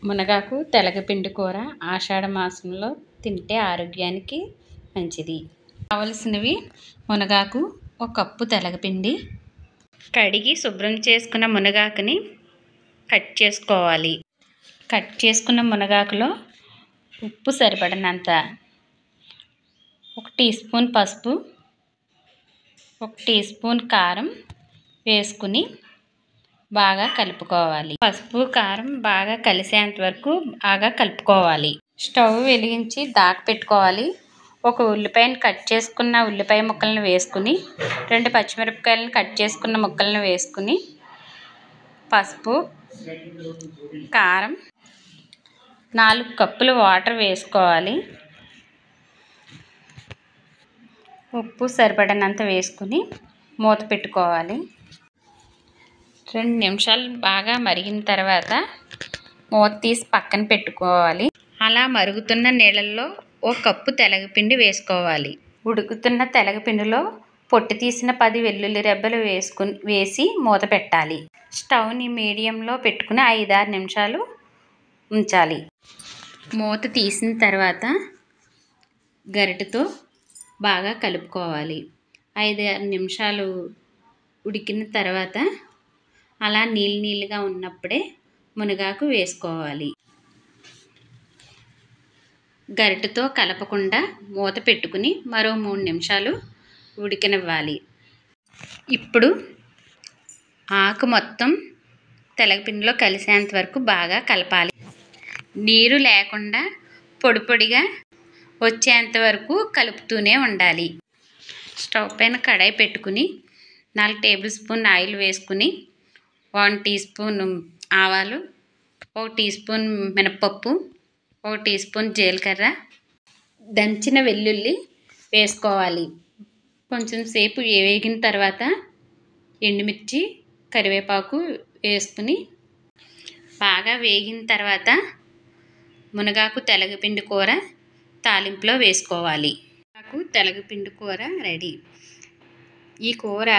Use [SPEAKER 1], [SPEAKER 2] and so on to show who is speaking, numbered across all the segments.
[SPEAKER 1] మునగాకు తెలగపిండి కూర ఆషాఢ మాసంలో తింటే ఆరోగ్యానికి మంచిది. కావలసినవి మునగాకు, ఒక కప్పు తెలగపిండి. కడిగి శుభ్రం చేసుకున్న మునగాకుని కట్ చేసుకోవాలి. కట్ చేసుకున్న మునగాకులో ఉప్పు సరిపడినంత, 1 టీ స్పూన్ పసుపు, 1 టీ స్పూన్ కారం వేసుకుని బాగా కలుపుకోవాలి. పసుపు కారం బాగా కలిసేంత వరకు బాగా కలుపుకోవాలి. స్టవ్ వెలిగించి పెట్టుకోవాలి. ఒక ఉల్లిపాయను కట్ చేసుకున్న ఉల్లిపాయ ముక్కలను వేసుకుని, 2 పచ్చిమిరపకాయలను కట్ చేసుకున్న ముక్కలను వేసుకుని, పసుపు, కారం, 4 కప్పులు వాటర్ వేసుకోవాలి. ఉప్పు సరిపడినంత వేసుకుని మూత పెట్టుకోవాలి. 2 నిమిషాలు బాగా మరిగిన తర్వాత మూత తీసి పక్కన పెట్టుకోవాలి. అలా మరుగుతున్న నీళ్ళల్లో 1 కప్పు తెలగపిండి వేసుకోవాలి. ఉడుకుతున్న తెలగపిండిలో పొట్టు తీసిన 10 వెల్లుల్లి రెబ్బలు వేసి మూత పెట్టాలి. స్టవ్ని మీడియంలో పెట్టుకుని 5-6 నిమిషాలు ఉంచాలి. మూత తీసిన తర్వాత గరిటెతో బాగా కలుపుకోవాలి. 5-6 నిమిషాలు ఉడికిన తర్వాత అలా నీళ్ళుగా ఉన్నప్పుడే మునగాకు వేసుకోవాలి. గరిటెతో కలపకుండా మూత పెట్టుకుని మరో 3 నిమిషాలు ఉడికనివ్వాలి. ఇప్పుడు ఆకు మొత్తం తెలగపిండిలో కలిసేంత వరకు బాగా కలపాలి. నీరు లేకుండా పొడి పొడిగా వచ్చేంత వరకు కలుపుతూనే ఉండాలి. స్టవ్ పైన కడాయి పెట్టుకుని 4 టేబుల్ స్పూన్ ఆయిల్ వేసుకుని 1 టీ స్పూన్ ఆవాలు, 1 టీ స్పూన్ మినపప్పు, 1 టీ స్పూన్ జీలకర్ర, దంచిన వెల్లుల్లి వేసుకోవాలి. కొంచెం సేపు వేగిన తర్వాత ఎండుమిర్చి, కరివేపాకు వేసుకుని బాగా వేగిన తర్వాత మునగాకు తెలగపిండి కూర తాలింపులో వేసుకోవాలి. మునగాకు తెలగపిండి కూర రెడీ. ఈ కూర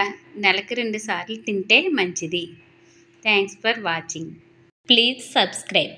[SPEAKER 1] నెలకు 2 సార్లు తింటే మంచిది. Thanks for watching. Please subscribe.